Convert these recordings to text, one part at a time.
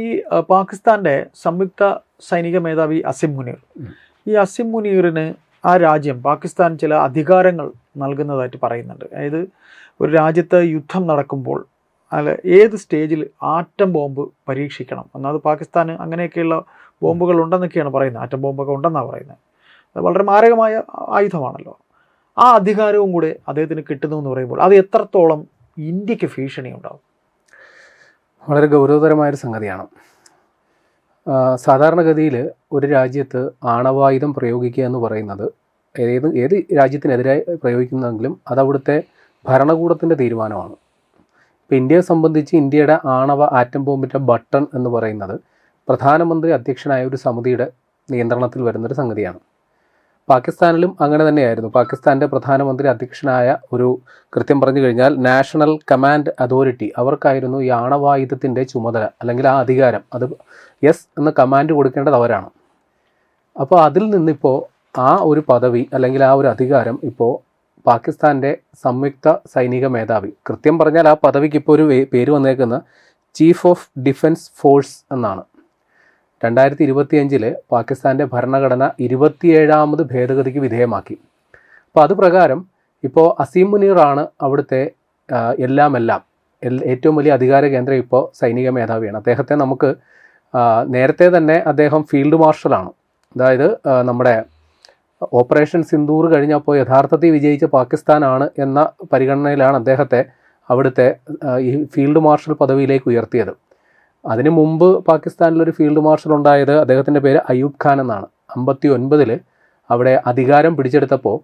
ഈ പാകിസ്ഥാൻ്റെ സംയുക്ത സൈനിക മേധാവി അസിം മുനീർ, ഈ അസിം മുനീറിന് ആ രാജ്യം പാകിസ്ഥാൻ ചില അധികാരങ്ങൾ നൽകുന്നതായിട്ട് പറയുന്നുണ്ട്. അതായത് ഒരു രാജ്യത്ത് യുദ്ധം നടക്കുമ്പോൾ അല്ല ഏത് സ്റ്റേജിൽ ആറ്റം ബോംബ് പരീക്ഷിക്കണം എന്നത് പാകിസ്ഥാന് അങ്ങനെയൊക്കെയുള്ള ബോംബുകൾ ഉണ്ടെന്നൊക്കെയാണ് പറയുന്നത്. ആറ്റം ബോംബൊക്കെ ഉണ്ടെന്നാണ് പറയുന്നത്. അത് വളരെ മാരകമായ ആയുധമാണല്ലോ. ആ അധികാരവും കൂടെ അദ്ദേഹത്തിന് കിട്ടുന്നു എന്ന് പറയുമ്പോൾ അത് എത്രത്തോളം ഇന്ത്യക്ക് ഭീഷണി ഉണ്ടാവും? വളരെ ഗൗരവതരമായൊരു സംഗതിയാണ്. സാധാരണഗതിയിൽ ഒരു രാജ്യത്ത് ആണവായുധം പ്രയോഗിക്കുക എന്ന് പറയുന്നത് ഏത് രാജ്യത്തിനെതിരായി പ്രയോഗിക്കുന്നെങ്കിലും അതവിടുത്തെ ഭരണകൂടത്തിൻ്റെ തീരുമാനമാണ്. ഇപ്പോൾ ഇന്ത്യയെ സംബന്ധിച്ച് ഇന്ത്യയുടെ ആണവ ആറ്റം ബോംബിൻ്റെ ബട്ടൺ എന്ന് പറയുന്നത് പ്രധാനമന്ത്രി അധ്യക്ഷനായ ഒരു സമിതിയുടെ നിയന്ത്രണത്തിൽ വരുന്നൊരു സംഗതിയാണ്. പാകിസ്ഥാനിലും അങ്ങനെ തന്നെയായിരുന്നു. പാകിസ്ഥാൻ്റെ പ്രധാനമന്ത്രി അധ്യക്ഷനായ ഒരു, കൃത്യം പറഞ്ഞു കഴിഞ്ഞാൽ നാഷണൽ കമാൻഡ് അതോറിറ്റി, അവർക്കായിരുന്നു ഈ ആണവായുധത്തിൻ്റെ ചുമതല അല്ലെങ്കിൽ ആ അധികാരം. അത് യെസ് എന്ന കമാൻഡ് കൊടുക്കേണ്ടത് അവരാണ്. അപ്പോൾ അതിൽ നിന്നിപ്പോൾ ആ ഒരു പദവി അല്ലെങ്കിൽ ആ ഒരു അധികാരം ഇപ്പോൾ പാകിസ്ഥാൻ്റെ സംയുക്ത സൈനിക മേധാവി, കൃത്യം പറഞ്ഞാൽ ആ പദവിക്ക് ഇപ്പോൾ ഒരു പേര് വന്നേക്കുന്ന ചീഫ് ഓഫ് ഡിഫൻസ് ഫോഴ്സ് എന്നാണ്. 2025 പാകിസ്ഥാൻ്റെ ഭരണഘടന 27ാമത് ഭേദഗതിക്ക് വിധേയമാക്കി. അപ്പോൾ അത് പ്രകാരം ഇപ്പോൾ അസീം മുനീറാണ് അവിടുത്തെ എല്ലാം ഏറ്റവും വലിയ അധികാര കേന്ദ്രം ഇപ്പോൾ സൈനിക മേധാവിയാണ്. അദ്ദേഹത്തെ നമുക്ക് നേരത്തെ തന്നെ അദ്ദേഹം ഫീൽഡ് മാർഷലാണ്. അതായത് നമ്മുടെ ഓപ്പറേഷൻ സിന്ദൂർ കഴിഞ്ഞപ്പോൾ യഥാർത്ഥത്തിൽ വിജയിച്ച പാകിസ്ഥാനാണ് എന്ന പരിഗണനയിലാണ് അദ്ദേഹത്തെ അവിടുത്തെ ഈ ഫീൽഡ് മാർഷൽ പദവിയിലേക്ക് ഉയർത്തിയത്. അതിനു മുമ്പ് പാകിസ്ഥാനിലൊരു ഫീൽഡ് മാർഷൽ ഉണ്ടായത്, അദ്ദേഹത്തിൻ്റെ പേര് അയൂബ് ഖാൻ എന്നാണ്. 59 അവിടെ അധികാരം പിടിച്ചെടുത്തപ്പോൾ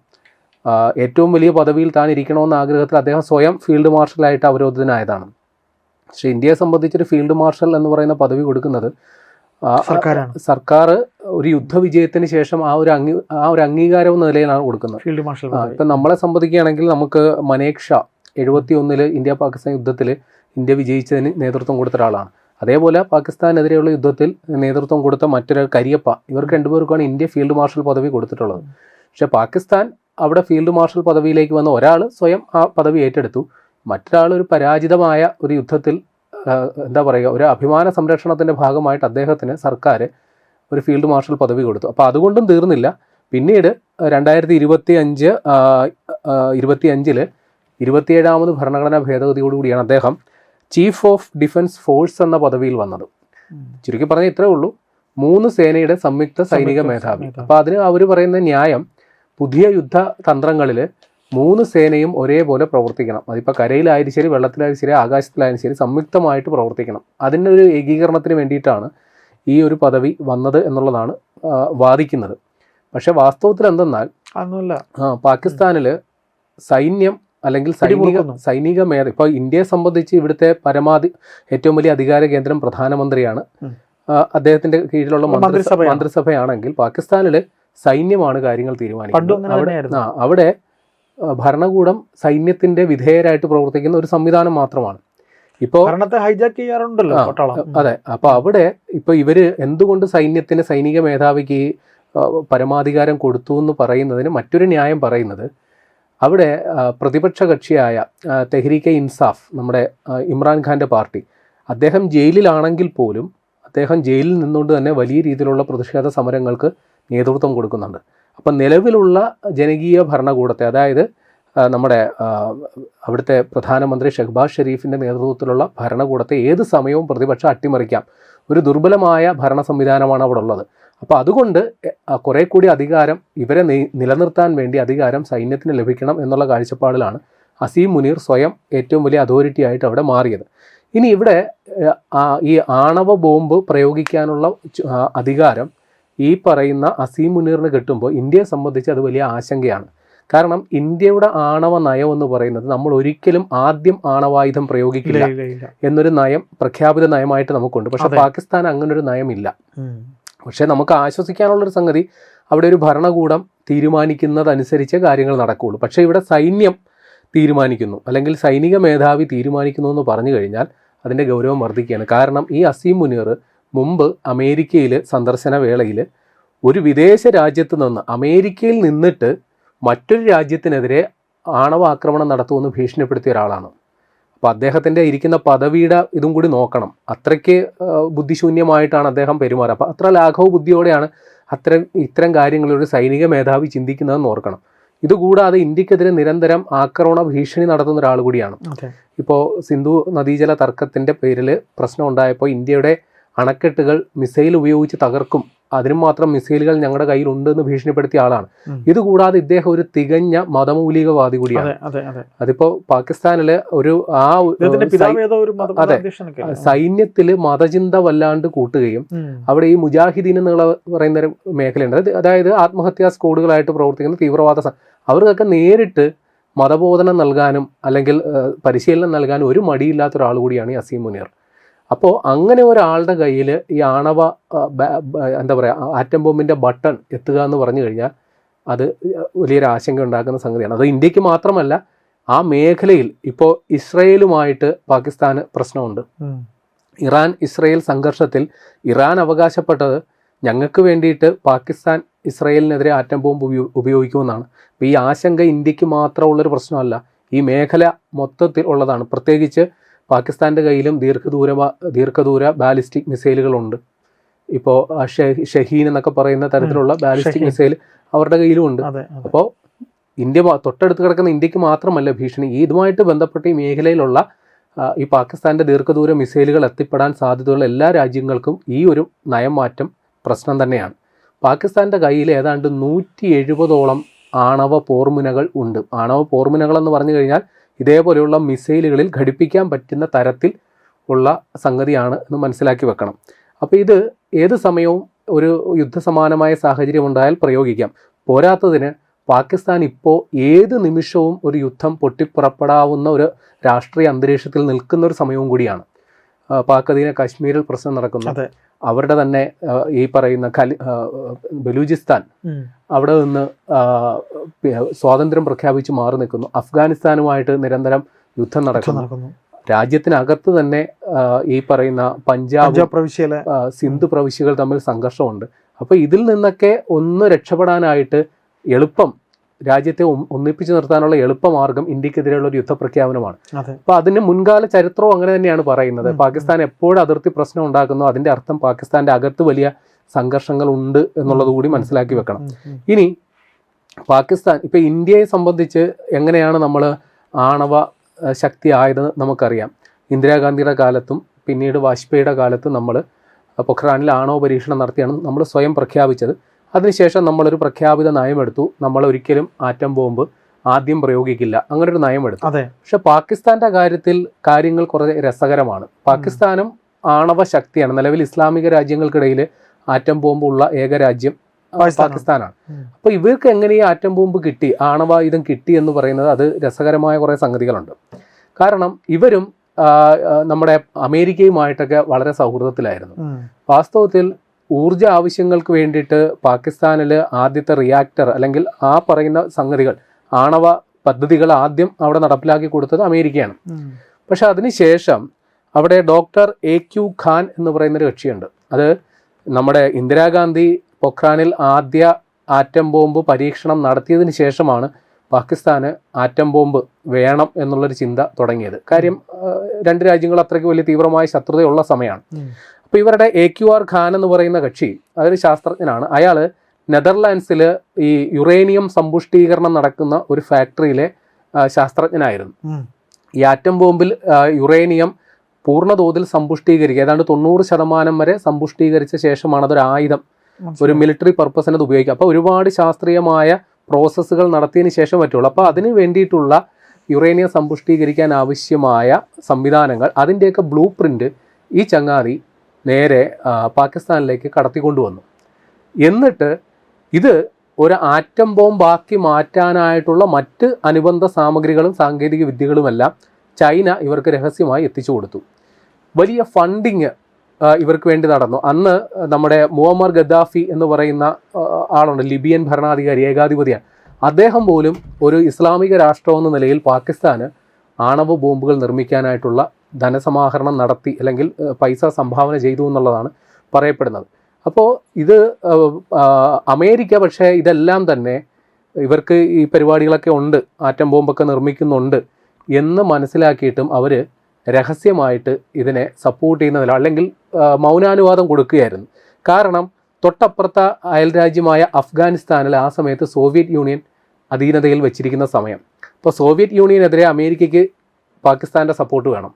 ഏറ്റവും വലിയ പദവിയിൽ താൻ ഇരിക്കണമെന്ന ആഗ്രഹത്തിൽ അദ്ദേഹം സ്വയം ഫീൽഡ് മാർഷലായിട്ട് അവരോധിതനായതാണ്. പക്ഷേ ഇന്ത്യയെ സംബന്ധിച്ചൊരു ഫീൽഡ് മാർഷൽ എന്ന് പറയുന്ന പദവി കൊടുക്കുന്നത് സർക്കാർ ഒരു യുദ്ധവിജയത്തിന് ശേഷം ആ ഒരു അംഗീകാരം എന്ന നിലയിലാണ് കൊടുക്കുന്നത്. ഫീൽഡ് മാർഷൽ ഇപ്പം നമ്മളെ സംബന്ധിക്കുകയാണെങ്കിൽ നമുക്ക് മനേക് ഷാ 71 ഇന്ത്യ പാകിസ്ഥാൻ യുദ്ധത്തിൽ ഇന്ത്യ വിജയിച്ചതിന് നേതൃത്വം കൊടുത്ത ഒരാളാണ്. അതേപോലെ പാകിസ്ഥാനെതിരെയുള്ള യുദ്ധത്തിൽ നേതൃത്വം കൊടുത്ത മറ്റൊരാൾ കരിയപ്പ, ഇവർക്ക് രണ്ടുപേർക്കാണ് ഇന്ത്യ ഫീൽഡ് മാർഷൽ പദവി കൊടുത്തിട്ടുള്ളത്. പക്ഷേ പാകിസ്ഥാൻ അവിടെ ഫീൽഡ് മാർഷൽ പദവിയിലേക്ക് വന്ന ഒരാൾ സ്വയം ആ പദവി ഏറ്റെടുത്തു, മറ്റൊരാൾ ഒരു പരാജിതമായ ഒരു യുദ്ധത്തിൽ എന്താ പറയുക ഒരു അഭിമാന സംരക്ഷണത്തിൻ്റെ ഭാഗമായിട്ട് അദ്ദേഹത്തിന് സർക്കാർ ഒരു ഫീൽഡ് മാർഷൽ പദവി കൊടുത്തു. അപ്പോൾ അതുകൊണ്ടും തീർന്നില്ല. പിന്നീട് 2025 27ാമത് ഭരണഘടനാ ഭേദഗതിയോടുകൂടിയാണ് അദ്ദേഹം ചീഫ് ഓഫ് ഡിഫൻസ് ഫോഴ്സ് എന്ന പദവിയിൽ വന്നത്. ചുരുക്കി പറഞ്ഞാൽ ഇത്രേ ഉള്ളൂ, 3 സേനയുടെ സംയുക്ത സൈനിക മേധാവി. അപ്പോൾ അതിന് അവർ പറയുന്ന ന്യായം, പുതിയ യുദ്ധ തന്ത്രങ്ങളിൽ 3 സേനയും ഒരേപോലെ പ്രവർത്തിക്കണം. അതിപ്പോൾ കരയിലായാലും ശരി, വെള്ളത്തിലായാലും ശരി, ആകാശത്തിലായാലും ശരി, സംയുക്തമായിട്ട് പ്രവർത്തിക്കണം. അതിനൊരു ഏകീകരണത്തിന് വേണ്ടിയിട്ടാണ് ഈ ഒരു പദവി വന്നത് എന്നുള്ളതാണ് വാദിക്കുന്നത്. പക്ഷെ വാസ്തവത്തിൽ എന്തെന്നാൽ പാകിസ്ഥാനിൽ സൈന്യം അല്ലെങ്കിൽ സൈനിക മേധാവി, ഇപ്പോൾ ഇന്ത്യയെ സംബന്ധിച്ച് ഇവിടുത്തെ ഏറ്റവും വലിയ അധികാര കേന്ദ്രം പ്രധാനമന്ത്രിയാണ്, അദ്ദേഹത്തിന്റെ കീഴിലുള്ള മന്ത്രിസഭയാണെങ്കിൽ പാകിസ്ഥാനിൽ സൈന്യമാണ് കാര്യങ്ങൾ തീരുമാനിക്കുന്നത്. അവിടെ ഭരണകൂടം സൈന്യത്തിന്റെ വിധേയരായിട്ട് പ്രവർത്തിക്കുന്ന ഒരു സംവിധാനം മാത്രമാണ്. ഇപ്പോൾ ഹൈജാക്ക് ചെയ്യാറുണ്ടല്ലോ. അതെ. അപ്പോൾ അവിടെ ഇപ്പോൾ ഇവര് എന്തുകൊണ്ട് സൈനിക മേധാവിക്ക് പരമാധികാരം കൊടുത്തു എന്ന് പറയുന്നതിന് മറ്റൊരു ന്യായം പറയുന്നത്, അവിടെ പ്രതിപക്ഷ കക്ഷിയായ തെഹ്രീക്കെ ഇൻസാഫ്, നമ്മുടെ ഇമ്രാൻഖാൻ്റെ പാർട്ടി, അദ്ദേഹം ജയിലിലാണെങ്കിൽ പോലും അദ്ദേഹം ജയിലിൽ നിന്നുകൊണ്ട് തന്നെ വലിയ രീതിയിലുള്ള പ്രതിഷേധ സമരങ്ങൾക്ക് നേതൃത്വം കൊടുക്കുന്നുണ്ട്. അപ്പം നിലവിലുള്ള ജനകീയ ഭരണകൂടത്തെ, അതായത് നമ്മുടെ അവിടുത്തെ പ്രധാനമന്ത്രി ഷെഹ്ബാസ് ഷെരീഫിൻ്റെ നേതൃത്വത്തിലുള്ള ഭരണകൂടത്തെ ഏത് സമയവും പ്രതിപക്ഷം അട്ടിമറിക്കാം. ഒരു ദുർബലമായ ഭരണ സംവിധാനമാണ് അവിടെ ഉള്ളത്. അപ്പോൾ അതുകൊണ്ട് കുറേ കൂടി അധികാരം ഇവരെ നിലനിർത്താൻ വേണ്ടി അധികാരം സൈന്യത്തിന് ലഭിക്കണം എന്നുള്ള കാഴ്ചപ്പാടിലാണ് അസീം മുനീർ സ്വയം ഏറ്റവും വലിയ അതോറിറ്റി ആയിട്ട് അവിടെ മാറിയത്. ഇനി ഇവിടെ ഈ ആണവ ബോംബ് പ്രയോഗിക്കാനുള്ള അധികാരം ഈ പറയുന്ന അസീം മുനീറിന് കിട്ടുമ്പോൾ ഇന്ത്യയെ സംബന്ധിച്ച് അത് വലിയ ആശങ്കയാണ്. കാരണം ഇന്ത്യയുടെ ആണവ നയം എന്ന് പറയുന്നത് നമ്മൾ ഒരിക്കലും ആദ്യം ആണവായുധം പ്രയോഗിക്കില്ല എന്നൊരു നയം, പ്രഖ്യാപിത നയമായിട്ട് നമുക്കുണ്ട്. പക്ഷെ പാകിസ്ഥാൻ അങ്ങനൊരു നയമില്ല. പക്ഷെ നമുക്ക് ആശ്വസിക്കാനുള്ളൊരു സംഗതി, അവിടെ ഒരു ഭരണകൂടം തീരുമാനിക്കുന്നതനുസരിച്ച് കാര്യങ്ങൾ നടക്കുകയുള്ളൂ. പക്ഷേ ഇവിടെ സൈന്യം തീരുമാനിക്കുന്നു അല്ലെങ്കിൽ സൈനിക മേധാവി തീരുമാനിക്കുന്നു എന്ന് പറഞ്ഞു കഴിഞ്ഞാൽ അതിൻ്റെ ഗൗരവം വർദ്ധിക്കുകയാണ്. കാരണം ഈ അസീം മുനീർ മുമ്പ് അമേരിക്കയിൽ സന്ദർശന വേളയിൽ ഒരു വിദേശ രാജ്യത്ത് നിന്ന്, അമേരിക്കയിൽ നിന്നിട്ട് മറ്റൊരു രാജ്യത്തിനെതിരെ ആണവ ആക്രമണം നടത്തുമെന്ന് ഭീഷണിപ്പെടുത്തിയ ഒരാളാണ്. അപ്പോൾ അദ്ദേഹത്തിൻ്റെ ഇരിക്കുന്ന പദവിയുടെ ഇതും കൂടി നോക്കണം. അത്രയ്ക്ക് ബുദ്ധിശൂന്യമായിട്ടാണ് അദ്ദേഹം പെരുമാറുക. അപ്പോൾ അത്ര ലാഘവ ബുദ്ധിയോടെയാണ് ഇത്തരം കാര്യങ്ങളൊരു സൈനിക മേധാവി ചിന്തിക്കുന്നതെന്ന് ഓർക്കണം. ഇതുകൂടാതെ ഇന്ത്യക്കെതിരെ നിരന്തരം ആക്രമണ ഭീഷണി നടത്തുന്ന ഒരാൾ കൂടിയാണ്. ഇപ്പോൾ സിന്ധു നദീജല തർക്കത്തിൻ്റെ പേരിൽ പ്രശ്നം ഉണ്ടായപ്പോൾ ഇന്ത്യയുടെ അണക്കെട്ടുകൾ മിസൈൽ ഉപയോഗിച്ച് തകർക്കും, അതിനും മാത്രം മിസൈലുകൾ ഞങ്ങളുടെ കയ്യിലുണ്ട് എന്ന് ഭീഷണിപ്പെടുത്തിയ ആളാണ്. ഇതുകൂടാതെ ഇദ്ദേഹം ഒരു തികഞ്ഞ മതമൗലികവാദി കൂടിയാണ്. അതിപ്പോ പാകിസ്ഥാനില് സൈന്യത്തില് മതചിന്ത വല്ലാണ്ട് കൂട്ടുകയും അവിടെ ഈ മുജാഹിദീൻ എന്നുള്ള പറയുന്ന ഒരു മേഖലയുണ്ട്. അതായത് ആത്മഹത്യാ സ്ക്വാഡുകളായിട്ട് പ്രവർത്തിക്കുന്ന തീവ്രവാദ അവർക്കൊക്കെ നേരിട്ട് മതബോധനം നൽകാനും അല്ലെങ്കിൽ പരിശീലനം നൽകാനും ഒരു മടിയില്ലാത്ത ഒരാൾ കൂടിയാണ് ഈ അസീം മുനീർ. അപ്പോൾ അങ്ങനെ ഒരാളുടെ കയ്യിൽ ഈ ആണവ എന്താ പറയുക ആറ്റം ബോംബിൻ്റെ ബട്ടൺ എത്തുക എന്ന് പറഞ്ഞു കഴിഞ്ഞാൽ അത് വലിയൊരു ആശങ്ക ഉണ്ടാക്കുന്ന സംഗതിയാണ്. അത് ഇന്ത്യക്ക് മാത്രമല്ല, ആ മേഖലയിൽ ഇപ്പോൾ ഇസ്രയേലുമായിട്ട് പാകിസ്ഥാന് പ്രശ്നമുണ്ട്. ഇറാൻ ഇസ്രയേൽ സംഘർഷത്തിൽ ഇറാൻ അവകാശപ്പെട്ടത് ഞങ്ങൾക്ക് വേണ്ടിയിട്ട് പാകിസ്ഥാൻ ഇസ്രയേലിനെതിരെ ആറ്റം ബോംബ് ഉപയോഗിക്കുമെന്നാണ്. അപ്പോൾ ഈ ആശങ്ക ഇന്ത്യക്ക് മാത്രമുള്ളൊരു പ്രശ്നമല്ല, ഈ മേഖല മൊത്തത്തിൽ ഉള്ളതാണ്. പ്രത്യേകിച്ച് പാകിസ്ഥാൻ്റെ കയ്യിലും ദീർഘദൂര ബാലിസ്റ്റിക് മിസൈലുകളുണ്ട്. ഇപ്പോൾ ഷഹീൻ എന്നൊക്കെ പറയുന്ന തരത്തിലുള്ള ബാലിസ്റ്റിക് മിസൈൽ അവരുടെ കയ്യിലും ഉണ്ട്. അപ്പോൾ ഇന്ത്യ തൊട്ടടുത്ത് കിടക്കുന്ന ഇന്ത്യക്ക് മാത്രമല്ല ഭീഷണി, ഇതുമായിട്ട് ബന്ധപ്പെട്ട ഈ മേഖലയിലുള്ള ഈ പാകിസ്ഥാൻ്റെ ദീർഘദൂര മിസൈലുകൾ എത്തിപ്പെടാൻ സാധ്യതയുള്ള എല്ലാ രാജ്യങ്ങൾക്കും ഈ ഒരു നയം മാറ്റം പ്രശ്നം തന്നെയാണ്. പാകിസ്ഥാൻ്റെ കയ്യിൽ ഏതാണ്ട് 170ഓളം ആണവ പോർമുനകൾ ഉണ്ട്. ആണവ പോർമുനകൾ എന്ന് പറഞ്ഞു കഴിഞ്ഞാൽ ഇതേപോലെയുള്ള മിസൈലുകളിൽ ഘടിപ്പിക്കാൻ പറ്റുന്ന തരത്തിൽ ഉള്ള സംഗതിയാണ് എന്ന് മനസ്സിലാക്കി വെക്കണം. അപ്പോൾ ഇത് ഏത് സമയവും ഒരു യുദ്ധസമാനമായ സാഹചര്യം ഉണ്ടായാൽ പ്രയോഗിക്കാം. പോരാത്തതിന് പാകിസ്ഥാൻ ഇപ്പോൾ ഏത് നിമിഷവും ഒരു യുദ്ധം പൊട്ടിപ്പുറപ്പെടാവുന്ന ഒരു രാഷ്ട്രീയ അന്തരീക്ഷത്തിൽ നിൽക്കുന്ന ഒരു സമയവും കൂടിയാണ്. പാക് അധീന കാശ്മീരിൽ പ്രശ്നം നടക്കുന്നു, അവരുടെ തന്നെ ഈ പറയുന്ന ബലൂചിസ്ഥാൻ അവിടെ നിന്ന് സ്വാതന്ത്ര്യം പ്രഖ്യാപിച്ച് മാറി നിൽക്കുന്നു. അഫ്ഗാനിസ്ഥാനുമായിട്ട് നിരന്തരം യുദ്ധം നടക്കുന്നു. രാജ്യത്തിനകത്ത് തന്നെ ഈ പറയുന്ന പഞ്ചാബ് പ്രവിശ്യയിലെ സിന്ധു പ്രവിശ്യകൾ തമ്മിൽ സംഘർഷമുണ്ട്. അപ്പോൾ ഇതിൽ നിന്നൊക്കെ ഒന്ന് രക്ഷപ്പെടാനായിട്ട് എളുപ്പം രാജ്യത്തെ ഒന്നിപ്പിച്ചു നിർത്താനുള്ള എളുപ്പമാർഗം ഇന്ത്യക്കെതിരെയുള്ള ഒരു യുദ്ധപ്രഖ്യാപനമാണ്. അപ്പൊ അതിന് മുൻകാല ചരിത്രവും അങ്ങനെ തന്നെയാണ് പറയുന്നത്. പാകിസ്ഥാൻ എപ്പോഴും അതിർത്തി പ്രശ്നം ഉണ്ടാക്കുന്നു, അതിന്റെ അർത്ഥം പാകിസ്ഥാന്റെ അകത്ത് വലിയ സംഘർഷങ്ങൾ ഉണ്ട് എന്നുള്ളത് കൂടി മനസ്സിലാക്കി വെക്കണം. ഇനി പാകിസ്ഥാൻ ഇപ്പൊ ഇന്ത്യയെ സംബന്ധിച്ച് എങ്ങനെയാണ് നമ്മൾ ആണവ ശക്തി ആയത് നമുക്കറിയാം. ഇന്ദിരാഗാന്ധിയുടെ കാലത്തും പിന്നീട് വാജ്പേയിയുടെ കാലത്തും നമ്മൾ പൊഖ്റാനിൽ ആണവ പരീക്ഷണം നടത്തിയാണ് നമ്മൾ സ്വയം പ്രഖ്യാപിച്ചത്. അതിനുശേഷം നമ്മളൊരു പ്രഖ്യാപിത നയമെടുത്തു, നമ്മൾ ഒരിക്കലും ആറ്റം ബോംബ് ആദ്യം പ്രയോഗിക്കില്ല, അങ്ങനെ ഒരു നയമെടുത്തു. പക്ഷെ പാകിസ്ഥാന്റെ കാര്യത്തിൽ കാര്യങ്ങൾ കുറേ രസകരമാണ്. പാകിസ്ഥാനും ആണവ ശക്തിയാണ്. നിലവിൽ ഇസ്ലാമിക രാജ്യങ്ങൾക്കിടയിൽ ആറ്റം ബോംബ് ഉള്ള ഏക രാജ്യം പാകിസ്ഥാനാണ്. അപ്പോൾ ഇവർക്ക് എങ്ങനെ ഈ ആറ്റം ബോംബ് കിട്ടി, ആണവായുധം കിട്ടി എന്ന് പറയുന്നത് അത് രസകരമായ കുറേ സംഗതികളുണ്ട്. കാരണം ഇവരും നമ്മുടെ അമേരിക്കയുമായിട്ടൊക്കെ വളരെ സൗഹൃദത്തിലായിരുന്നു. വാസ്തവത്തിൽ ഊർജ ആവശ്യങ്ങൾക്ക് വേണ്ടിയിട്ട് പാകിസ്ഥാനിൽ ആദ്യത്തെ റിയാക്ടർ അല്ലെങ്കിൽ ആ പറയുന്ന സംഗതികൾ ആണവ പദ്ധതികൾ ആദ്യം അവിടെ നടപ്പിലാക്കി കൊടുത്തത് അമേരിക്കയാണ്. പക്ഷെ അതിനുശേഷം അവിടെ ഡോക്ടർ AQ ഖാൻ എന്ന് പറയുന്നൊരു കക്ഷിയുണ്ട്. അത് നമ്മുടെ ഇന്ദിരാഗാന്ധി പൊഖ്റാനിൽ ആദ്യ ആറ്റം ബോംബ് പരീക്ഷണം നടത്തിയതിന് ശേഷമാണ് പാകിസ്ഥാന് ആറ്റം ബോംബ് വേണം എന്നുള്ളൊരു ചിന്ത തുടങ്ങിയത്. കാര്യം രണ്ട് രാജ്യങ്ങൾ അത്രയ്ക്ക് വലിയ തീവ്രമായ ശത്രുതയുള്ള സമയമാണ്. അപ്പോൾ ഇവരുടെ AQR ഖാൻ എന്ന് പറയുന്ന കക്ഷി അതൊരു ശാസ്ത്രജ്ഞനാണ്. അയാൾ നെതർലാൻഡ്സിൽ ഈ യുറേനിയം സമ്പുഷ്ടീകരണം നടക്കുന്ന ഒരു ഫാക്ടറിയിലെ ശാസ്ത്രജ്ഞനായിരുന്നു. ഈ ആറ്റം ബോംബിൽ യുറേനിയം പൂർണ്ണതോതിൽ സമ്പുഷ്ടീകരിക്കുക, ഏതാണ്ട് 90% വരെ സമ്പുഷ്ടീകരിച്ച ശേഷമാണ് അതൊരു ആയുധം, ഒരു മിലിറ്ററി പർപ്പസിന് അത് ഉപയോഗിക്കുക. അപ്പോൾ ഒരുപാട് ശാസ്ത്രീയമായ പ്രോസസ്സുകൾ നടത്തിയതിന് ശേഷം പറ്റുള്ളൂ. അപ്പോൾ അതിന് വേണ്ടിയിട്ടുള്ള യുറേനിയം സമ്പുഷ്ടീകരിക്കാൻ ആവശ്യമായ സംവിധാനങ്ങൾ അതിൻ്റെയൊക്കെ ബ്ലൂ പ്രിൻ്റ് ഈ ചങ്ങാതി നേരെ പാകിസ്ഥാനിലേക്ക് കടത്തിക്കൊണ്ടുവന്നു. എന്നിട്ട് ഇത് ഒരു ആറ്റം ബോംബാക്കി മാറ്റാനായിട്ടുള്ള മറ്റ് അനുബന്ധ സാമഗ്രികളും സാങ്കേതിക വിദ്യകളുമെല്ലാം ചൈന ഇവർക്ക് രഹസ്യമായി എത്തിച്ചു കൊടുത്തു. വലിയ ഫണ്ടിങ് ഇവർക്ക് വേണ്ടി നടന്നു. അന്ന് നമ്മുടെ മുഅമ്മർ ഗദ്ദാഫി എന്ന് പറയുന്ന ആളുണ്ട്, ലിബിയൻ ഭരണാധികാരി, ഏകാധിപതിയാണ്. അദ്ദേഹം പോലും ഒരു ഇസ്ലാമിക രാഷ്ട്രം എന്ന നിലയിൽ പാകിസ്ഥാന് ആണവ ബോംബുകൾ നിർമ്മിക്കാനായിട്ടുള്ള ധനസമാഹരണം നടത്തി അല്ലെങ്കിൽ പൈസ സംഭാവന ചെയ്തു എന്നുള്ളതാണ് പറയപ്പെടുന്നത്. അപ്പോൾ ഇത് അമേരിക്ക പക്ഷേ ഇതെല്ലാം തന്നെ ഇവർക്ക് ഈ പരിപാടികളൊക്കെ ഉണ്ട്, ആറ്റം ബോംബൊക്കെ നിർമ്മിക്കുന്നുണ്ട് എന്ന് മനസ്സിലാക്കിയിട്ടും അവർ രഹസ്യമായിട്ട് ഇതിനെ സപ്പോർട്ട് ചെയ്യുന്നതിലോ അല്ലെങ്കിൽ മൗനാനുവാദം കൊടുക്കുകയായിരുന്നു. കാരണം തൊട്ടപ്പുറത്തെ അയൽരാജ്യമായ അഫ്ഗാനിസ്ഥാനിൽ ആ സമയത്ത് സോവിയറ്റ് യൂണിയൻ അധീനതയിൽ വെച്ചിരിക്കുന്ന സമയം. അപ്പോൾ സോവിയറ്റ് യൂണിയനെതിരെ അമേരിക്കയ്ക്ക് പാകിസ്ഥാൻ്റെ സപ്പോർട്ട് വേണം.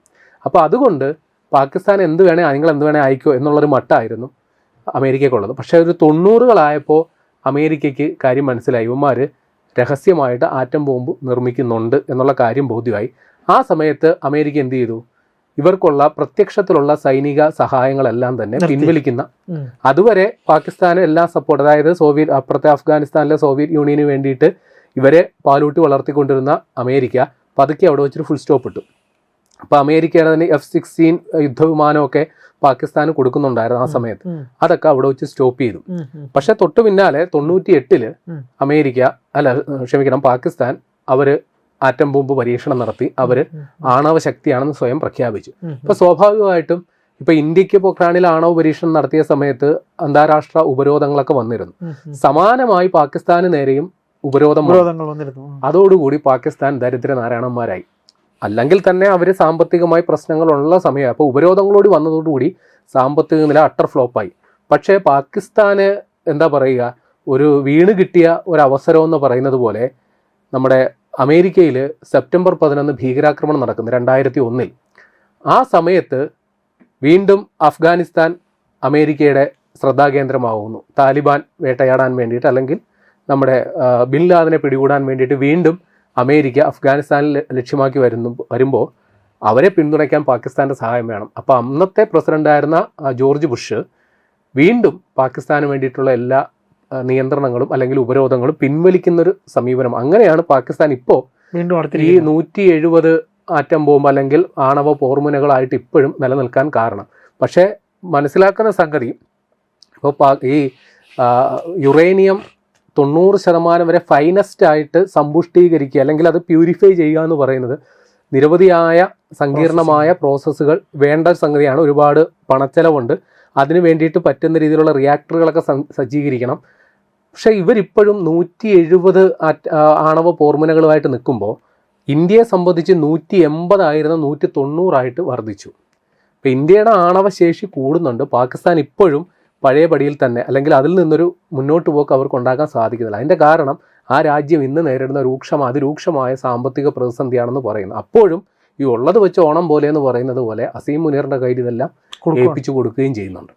അപ്പോൾ അതുകൊണ്ട് പാകിസ്ഥാൻ എന്ത് വേണേ നിങ്ങൾ എന്ത് വേണേ അയക്കോ എന്നുള്ളൊരു മട്ടായിരുന്നു അമേരിക്കയ്ക്കുള്ളത്. പക്ഷേ ഒരു 90-കളായപ്പോൾ അമേരിക്കയ്ക്ക് കാര്യം മനസ്സിലായി, ഇവന്മാർ രഹസ്യമായിട്ട് ആറ്റം ബോംബ് നിർമ്മിക്കുന്നുണ്ട് എന്നുള്ള കാര്യം ബോധ്യമായി. ആ സമയത്ത് അമേരിക്ക എന്ത് ചെയ്തു? ഇവർക്കുള്ള പ്രത്യക്ഷത്തിലുള്ള സൈനിക സഹായങ്ങളെല്ലാം തന്നെ പിൻവലിക്കുന്ന, അതുവരെ പാകിസ്ഥാന് എല്ലാ സപ്പോർട്ട്, അതായത് അപ്പുറത്തെ അഫ്ഗാനിസ്ഥാനിലെ സോവിയറ്റ് യൂണിയന് വേണ്ടിയിട്ട് ഇവരെ പാലൂട്ടി വളർത്തിക്കൊണ്ടിരുന്ന അമേരിക്ക പതുക്കെ അവിടെ വെച്ചൊരു ഫുൾ സ്റ്റോപ്പ് ഇട്ടു. അപ്പോൾ അമേരിക്കയുടെ തന്നെ F-16 യുദ്ധവിമാനമൊക്കെ പാകിസ്ഥാന് കൊടുക്കുന്നുണ്ടായിരുന്നു ആ സമയത്ത്. അതൊക്കെ അവിടെ വെച്ച് സ്റ്റോപ്പ് ചെയ്തു. പക്ഷെ തൊട്ടു പിന്നാലെ 98-ല് പാകിസ്ഥാൻ അവര് ആറ്റം ബോംബ് പരീക്ഷണം നടത്തി. അവര് ആണവ ശക്തിയാണെന്ന് സ്വയം പ്രഖ്യാപിച്ചു. ഇപ്പൊ സ്വാഭാവികമായിട്ടും ഇപ്പൊ ഇന്ത്യക്ക് പൊക്രാനിൽ ആണവ പരീക്ഷണം നടത്തിയ സമയത്ത് അന്താരാഷ്ട്ര ഉപരോധങ്ങളൊക്കെ വന്നിരുന്നു. സമാനമായി പാകിസ്ഥാന് നേരെയും ഉപരോധം വന്നിരുന്നു. അതോടുകൂടി പാകിസ്ഥാൻ ദരിദ്ര നാരായണന്മാരായി. അല്ലെങ്കിൽ തന്നെ അവർ സാമ്പത്തികമായി പ്രശ്നങ്ങളുള്ള സമയമാണ്. അപ്പോൾ ഉപരോധങ്ങളോട് വന്നതോടുകൂടി സാമ്പത്തിക നില അട്ടർ ഫ്ലോപ്പായി. പക്ഷേ പാകിസ്ഥാന് എന്താ പറയുക, ഒരു വീണ് കിട്ടിയ ഒരു അവസരം എന്ന് പറയുന്നത് പോലെ നമ്മുടെ അമേരിക്കയിൽ സെപ്റ്റംബർ 11 ഭീകരാക്രമണം നടക്കുന്നു 2001-ൽ. ആ സമയത്ത് വീണ്ടും അഫ്ഗാനിസ്ഥാൻ അമേരിക്കയുടെ ശ്രദ്ധാകേന്ദ്രമാവുന്നു. താലിബാൻ വേട്ടയാടാൻ വേണ്ടിയിട്ട്, അല്ലെങ്കിൽ നമ്മുടെ ബിൻ ലാദനെ പിടികൂടാൻ വേണ്ടിയിട്ട് വീണ്ടും അമേരിക്ക അഫ്ഗാനിസ്ഥാനിൽ ലക്ഷ്യമാക്കി വരുമ്പോൾ അവരെ പിന്തുണയ്ക്കാൻ പാകിസ്ഥാൻ്റെ സഹായം വേണം. അപ്പോൾ അന്നത്തെ പ്രസിഡൻ്റായിരുന്ന ജോർജ് ബുഷ് വീണ്ടും പാകിസ്ഥാന് വേണ്ടിയിട്ടുള്ള എല്ലാ നിയന്ത്രണങ്ങളും അല്ലെങ്കിൽ ഉപരോധങ്ങളും പിൻവലിക്കുന്നൊരു സമീപനം. അങ്ങനെയാണ് പാകിസ്ഥാൻ ഇപ്പോൾ വീണ്ടും ഈ 170 ആറ്റം ബോംബ് അല്ലെങ്കിൽ ആണവ പോർമുനകളായിട്ട് ഇപ്പോഴും നിലനിൽക്കാൻ കാരണം. പക്ഷേ മനസ്സിലാക്കുന്ന സംഗതി, ഇപ്പോൾ ഈ യുറേനിയം 90% വരെ ഫൈനസ്റ്റ് ആയിട്ട് സമ്പുഷ്ടീകരിക്കുക അല്ലെങ്കിൽ അത് പ്യൂരിഫൈ ചെയ്യുക എന്ന് പറയുന്നത് നിരവധിയായ സങ്കീർണമായ പ്രോസസ്സുകൾ വേണ്ട സംഗതിയാണ്. ഒരുപാട് പണച്ചെലവുണ്ട്. അതിന് വേണ്ടിയിട്ട് പറ്റുന്ന രീതിയിലുള്ള റിയാക്ടറുകളൊക്കെ സജ്ജീകരിക്കണം. പക്ഷേ ഇവരിപ്പോഴും 170 ആണവ പോർമുനകളുമായിട്ട് നിൽക്കുമ്പോൾ ഇന്ത്യയെ സംബന്ധിച്ച് 180 ആയിരുന്ന 190 വർദ്ധിച്ചു. ഇപ്പോൾ ഇന്ത്യയുടെ ആണവശേഷി കൂടുന്നുണ്ട്. പാകിസ്ഥാൻ ഇപ്പോഴും പഴയ പടിയിൽ തന്നെ, അല്ലെങ്കിൽ അതിൽ നിന്നൊരു മുന്നോട്ട് പോക്ക് അവർക്ക് ഉണ്ടാക്കാൻ സാധിക്കുന്നില്ല. അതിൻ്റെ കാരണം ആ രാജ്യം ഇന്ന് നേരിടുന്ന അതിരൂക്ഷമായ സാമ്പത്തിക പ്രതിസന്ധിയാണെന്ന് പറയുന്നു. അപ്പോഴും ഈ ഉള്ളത് വെച്ച് ഓണം പോലെ എന്ന് പറയുന്നത് പോലെ അസീം മുനീറിൻ്റെ കയ്യിൽ ഇതെല്ലാം ഏൽപ്പിച്ചു കൊടുക്കുകയും ചെയ്യുന്നുണ്ട്.